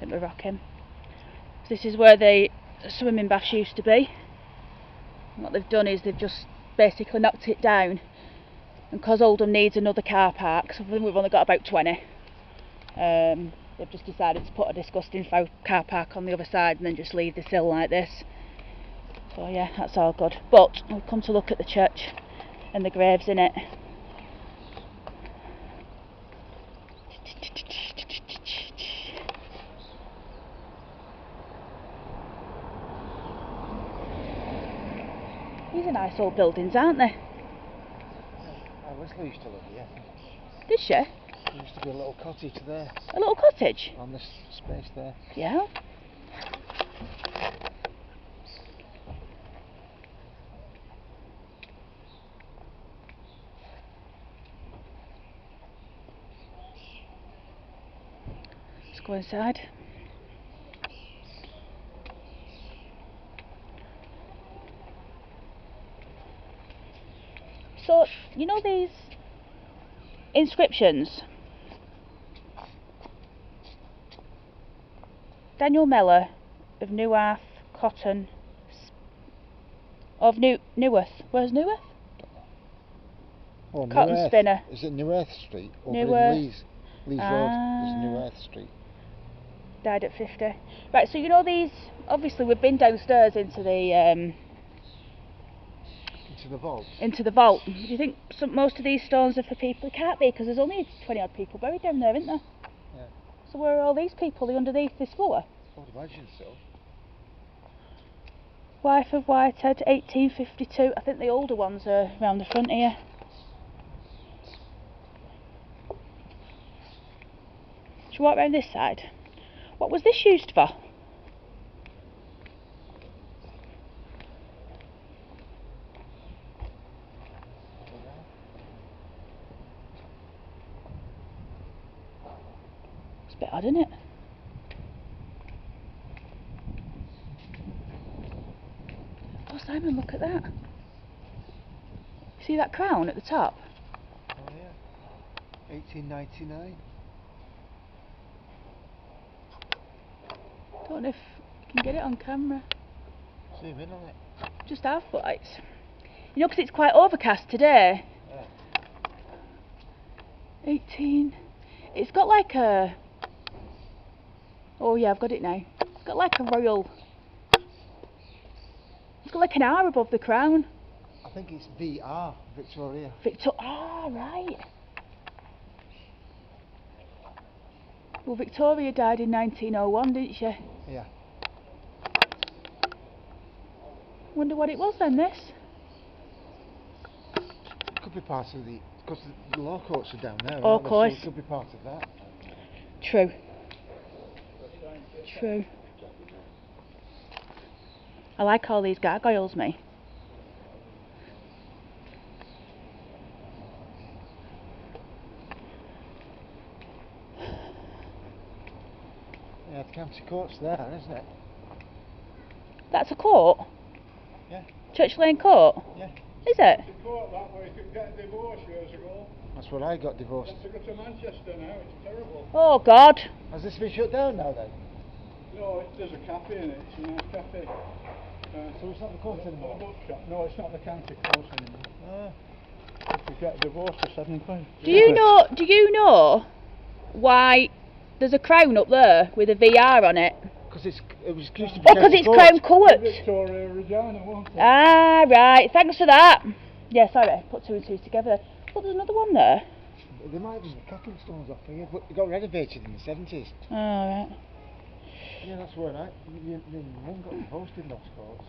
think we're rocking. So this is where the swimming baths used to be. And what they've done is they've just basically knocked it down. And because Oldham needs another car park, so I think we've only got about 20. They've just decided to put a disgusting car park on the other side and then just leave the sill like this. So yeah, that's all good. But we've come to look at the church and the graves in it. These are nice old buildings, aren't they? Wesley used to live here. Did she? There used to be a little cottage there. A little cottage? On this space there. Yeah. Let's go inside. So, you know these inscriptions? Daniel Mellor of Newarth, Cotton, of Newarth. Where's Newarth? Oh, Cotton Newarth. Spinner. Is it Newarth Street? Over Newarth. in Lees Road. There's Newarth Street. Died at 50. Right, so you know these, obviously we've been downstairs into the vault. Into the vault. Do you think most of these stones are for people? It can't be, because there's only 20 odd people buried down there, isn't there? Yeah. So where are all these people? Are they underneath this floor? I would imagine so. Wife of Whitehead, 1852. I think the older ones are around the front here. Should we walk round this side? What was this used for? It's a bit odd, isn't it? Oh, Simon, look at that. See that crown at the top? Oh yeah. 1899. Don't know if you can get it on camera. Zoom in on it. Just half lights. You know, because it's quite overcast today. Yeah. 18. It's got like a. Oh yeah, I've got it now. It's got like a royal. It's got like an R above the crown. I think it's VR, Victoria. Ah, right. Well, Victoria died in 1901, didn't she? Yeah. Wonder what it was then, this? Could be part of the, because the law courts are down there. Oh, aren't of they? course. So it could be part of that. True. True. I like all these gargoyles, me. Yeah, the county court's there, isn't it? That's a court? Yeah. Church Lane Court? Yeah. Is it? The court that way, you could get a divorce years ago. That's where I got divorced. You have to go to Manchester now, it's terrible. Oh God. Has this been shut down now then? No, there's a cafe in it, it's a nice cafe. So it's not the court anymore? A bookshop. No, it's not the county court anymore. Ah. You could get a divorce for £7. Do you know why there's a crown up there with a VR on it? Because it was used to be. Oh, because it's Crown Court. Victoria Regina, won't it? Ah, right. Thanks for that. Yeah, sorry. Put two and two together. Oh, there's another one there. There might have been capping stones off here, but it got renovated in the 70s. Oh, right. Yeah, that's where my mum got divorced in those courts.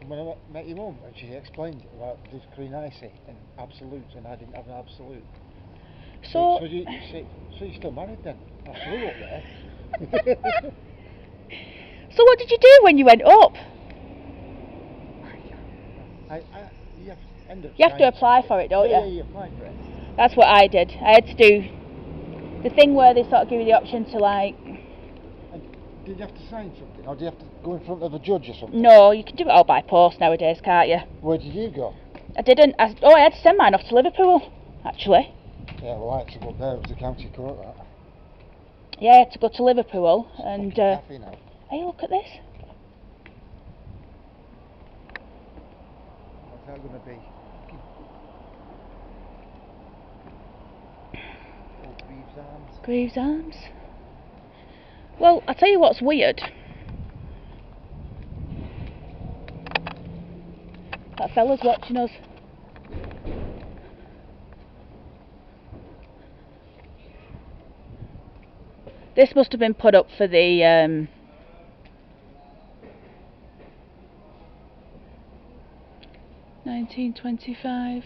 And when I met your mum, and she explained about discriminacy and absolutes, and I didn't have an absolute. So you're still married then? I flew up there. So what did you do when you went up? You have to apply for it, don't you? Yeah, you apply for it. That's what I did. I had to do the thing where they sort of give you the option to like. And did you have to sign something, or do you have to go in front of a judge or something? No, you can do it all by post nowadays, can't you? Where did you go? I didn't. I had to send mine off to Liverpool, actually. Yeah, well, I had to go up there. It was the county court, that. Yeah, I had to go to Liverpool and... Cafe now. hey, look at this. What's that going to be? Old Greaves Arms. Greaves Arms. Well, I'll tell you what's weird. That fella's watching us. This must have been put up for the 1925.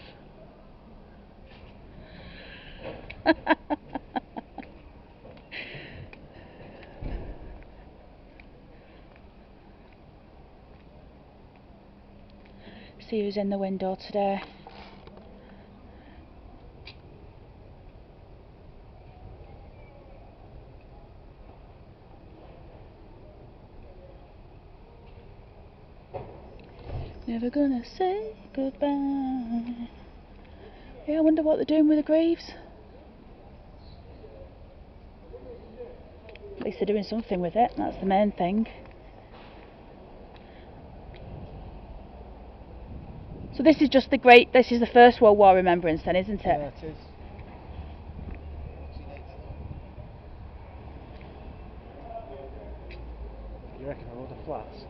See who's in the window today. Never gonna say goodbye. Yeah, I wonder what they're doing with the graves. At least they're doing something with it, that's the main thing. So this is just this is the First World War remembrance then, isn't it? Yeah, it is. You reckon a load of flats?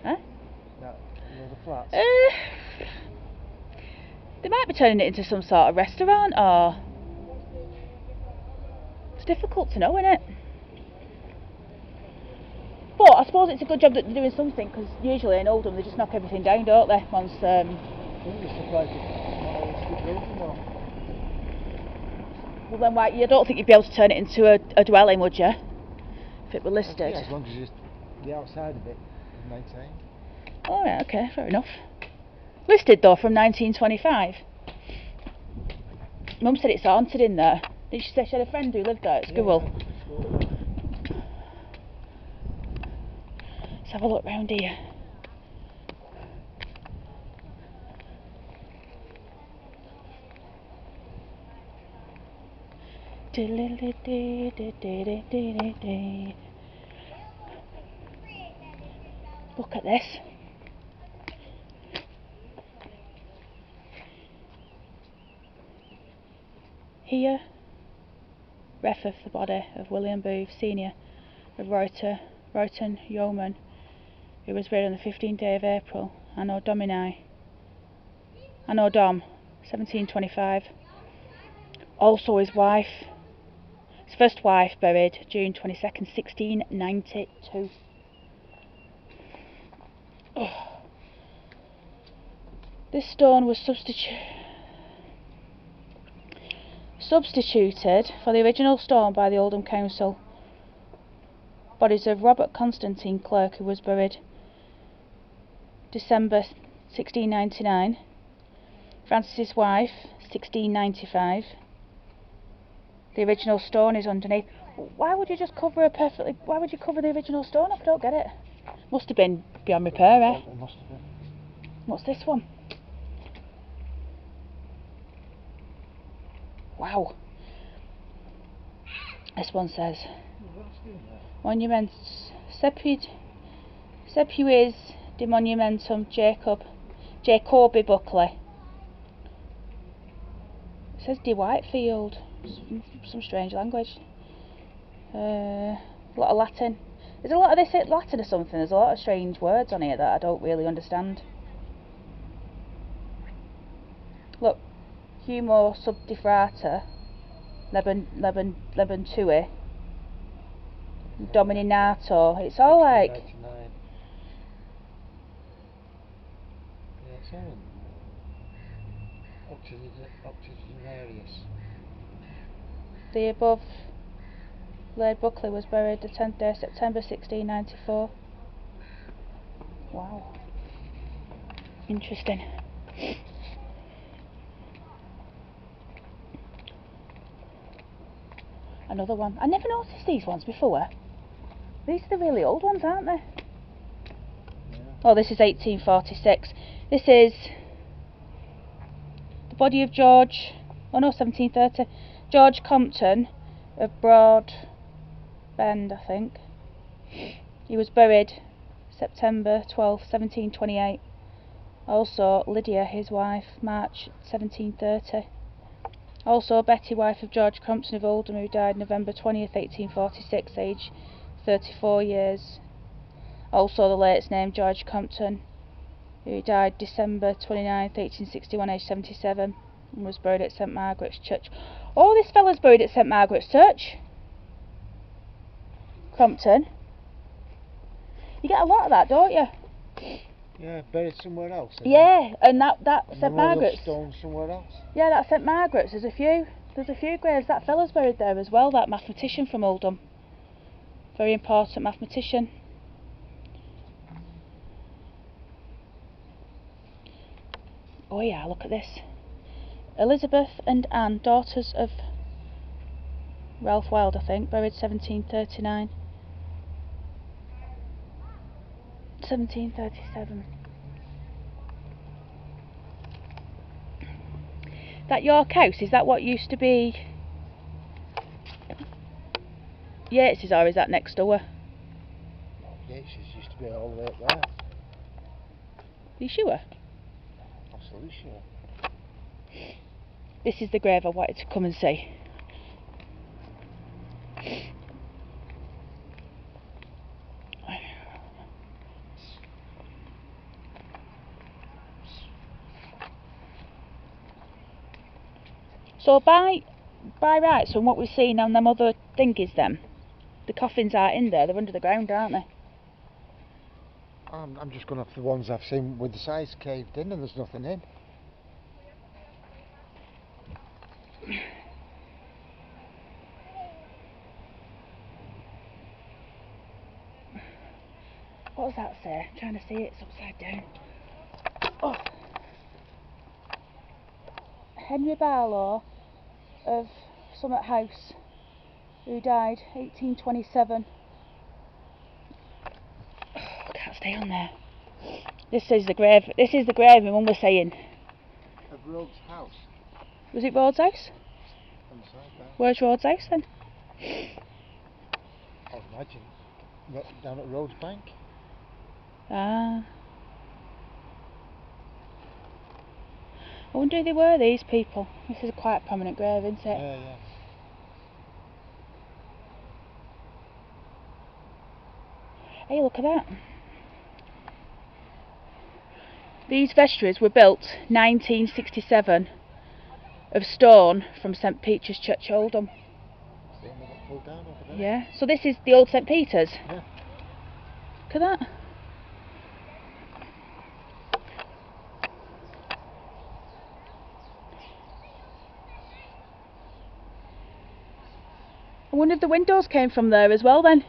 Huh? That a load of flats? They might be turning it into some sort of restaurant, or... It's difficult to know, isn't it? But I suppose it's a good job that they're doing something, because usually in Oldham they just knock everything down, don't they? Once I wouldn't be surprised if not all the skid rows anymore. well then why, you don't think you'd be able to turn it into a dwelling, would you? If it were listed? Yeah, as long as you just the outside of it is maintained. Oh yeah, okay, fair enough. Listed though from 1925. Mum said it's haunted in there. Did she say she had a friend who lived there at school? Yeah. Let's have a look round here. Look at this. Here, ref of the body of William Booth, Senior, of Royton Yeoman, who was buried on the 15th day of April, Anno Dom, 1725. Also his wife, his first wife, buried June 22nd, 1692. Oh. This stone was substituted for the original stone by the Oldham Council. Bodies of Robert Constantine Clerk, who was buried December 1699, Francis's wife 1695. The original stone is underneath. Why would you just cover why would you cover the original stone up? I don't get it. Must have been beyond repair, eh? It must have been. What's this one? Wow. This one says Monuments Sepuis de Monumentum Jacobi Buckley. It says de Whitefield. Some strange language. A lot of Latin. There's a lot of this Latin or something. There's a lot of strange words on here that I don't really understand. Look, Humo subdifrata Lebentui Domininato. It's all like 99. Yeah, it's all octogenarius. the above Laird Buckley was buried the 10th day of September 1694. Wow. Interesting. Another one. I never noticed these ones before. These are the really old ones, aren't they? Yeah. Oh, this is 1846. This is the body of George Oh no, 1730. George Compton of Broad Bend, I think. He was buried September 12th, 1728. Also Lydia, his wife, March 1730. Also Betty, wife of George Compton of Oldham, who died November 20th, 1846, aged 34 years. Also the latest name, George Compton, who died December 29th, 1861, aged 77, and was buried at St Margaret's Church. Oh, this fella's buried at St Margaret's Church. Compton. You get a lot of that, don't you? Yeah, buried somewhere else. Yeah, and that St Margaret's. Stone somewhere else. Yeah, that's St Margaret's. There's a few graves. That fella's buried there as well. That mathematician from Oldham. Very important mathematician. Oh yeah, look at this. Elizabeth and Anne, daughters of Ralph Wilde, I think, buried 1739. 1737. That York House, is that what used to be Yates's, or is that next door? Yates's used to be all the way up there. Are you sure? Absolutely sure. This is the grave I wanted to come and see. So by rights, from what we've seen on them other thingies, then the coffins aren't in there. They're under the ground, aren't they? I'm just going off the ones I've seen with the sides caved in and there's nothing in. What does that say? I'm trying to see it. It's upside down. Oh. Henry Barlow of Summit House, who died 1827. Oh, I can't stay on there. This is the grave. This is the grave my mum was saying. Of Rhodes' house. Was it Rhodes' house? On the side there. Where's Rhodes' house then? I would imagine. Down at Rhodes Bank. Ah. I wonder who they were, these people. This is quite a prominent grave, isn't it? Yeah, yeah. Hey, look at that. These vestries were built 1967 of stone from St Peter's Church, Oldham. See them got pulled down over there? Yeah, so this is the old St Peter's. Yeah. Look at that. I wonder if the windows came from there as well then.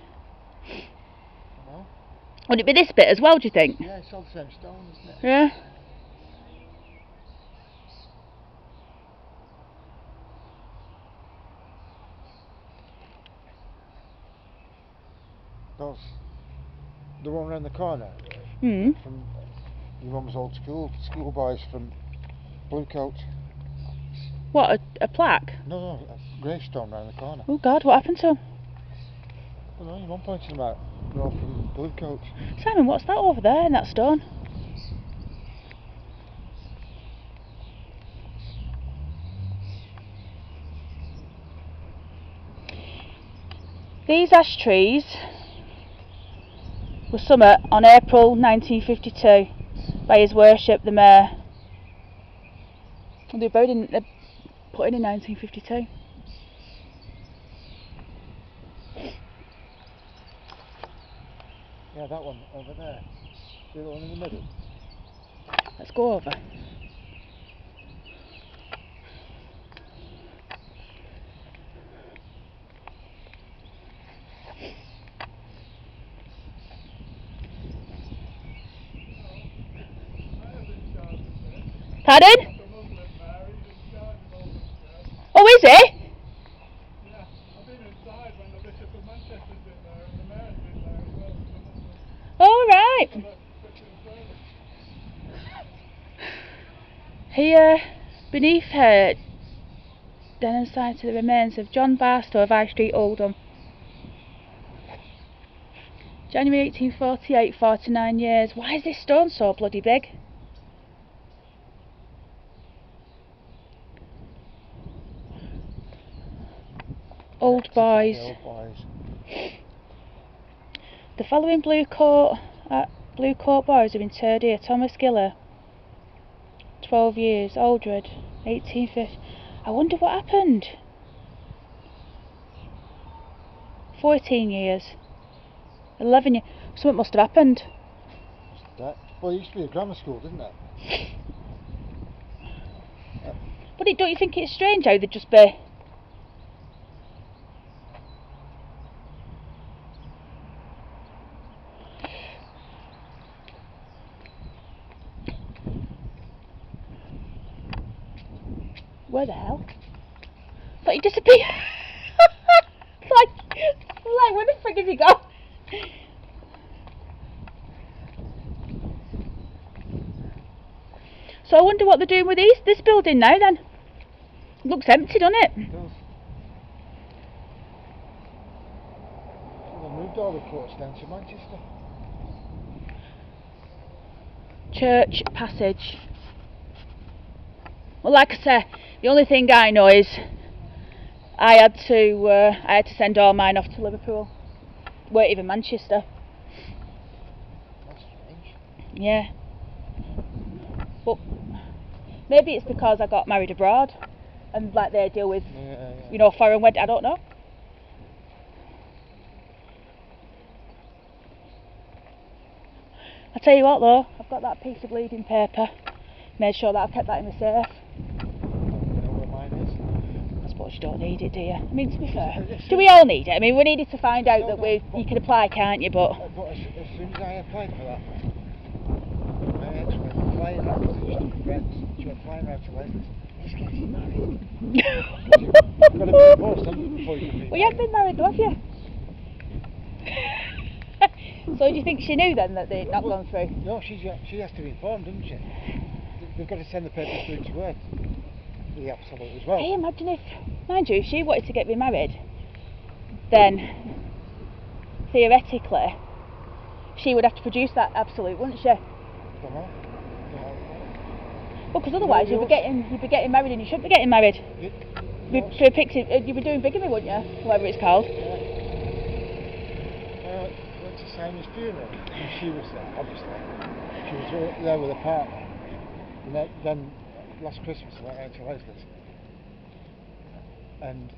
No? Would it be this bit as well, do you think? Yeah, it's all the same stone, isn't it? Yeah. Those, the one around the corner Hmm. from your mum's old schoolboys from Bluecoat. What, a plaque? No, a gravestone round the corner. Oh God, what happened to him? I don't know, your mum pointed them out. They're all from Bluecoat. Simon, what's that over there in that stone? These ash trees were summoned on April 1952 by His Worship the Mayor. They were put in 1952. Yeah, that one over there. See the one in the middle? Let's go over. Pardon? Oh, is it? Yeah, I've been inside when the Bishop of Manchester's been there and the Mayor's been there as well. All right. Here, beneath her, Denham site to the remains of John Barstow of High Street, Oldham. January 1848, 49 years. Why is this stone so bloody big? Old boys. The old boys. The following blue coat boys have interred here. Thomas Giller, 12 years. Aldred, 1850. I wonder what happened. 14 years. 11 years. Something must have happened. Well, it used to be a grammar school, didn't it? But don't you think it's strange how they'd just be... Where the hell? Thought he disappeared. like, where the frick has he gone? So I wonder what they're doing with this building now then. Looks empty, doesn't it? It does. Well, they moved all the courts down to Manchester. Church passage. Well, like I say, the only thing I know is I had to send all mine off to Liverpool. Weren't even Manchester. That's strange. Yeah. But maybe it's because I got married abroad and like they deal with, you know, foreign wedding. I don't know. I'll tell you what though, I've got that piece of bleeding paper. Made sure that I've kept that in the safe. You know where mine is? I suppose you don't need it, do you? I mean, to be fair, do we all need it? I mean, we needed to find out that you can apply, can't you? But as soon as I applied for that, my ex went flying around to just friends. She went flying around to Leslie's. He's getting married. You've got to be divorced before you can be well, you have been married, though, have you? So do you think she knew then that they'd not gone through? No, she has to be informed, doesn't she? They've got to send the papers through to her. The absolute as well. Hey, imagine if, mind you, if she wanted to get remarried, then theoretically she would have to produce that absolute, wouldn't she? Don't know. Well, because otherwise you'd be getting married and you shouldn't be getting married. You'd be doing bigamy, wouldn't you? Whatever it's called. Went to Simon's funeral and she was there, obviously. She was there with a partner. And then last Christmas I went out to Leslie's and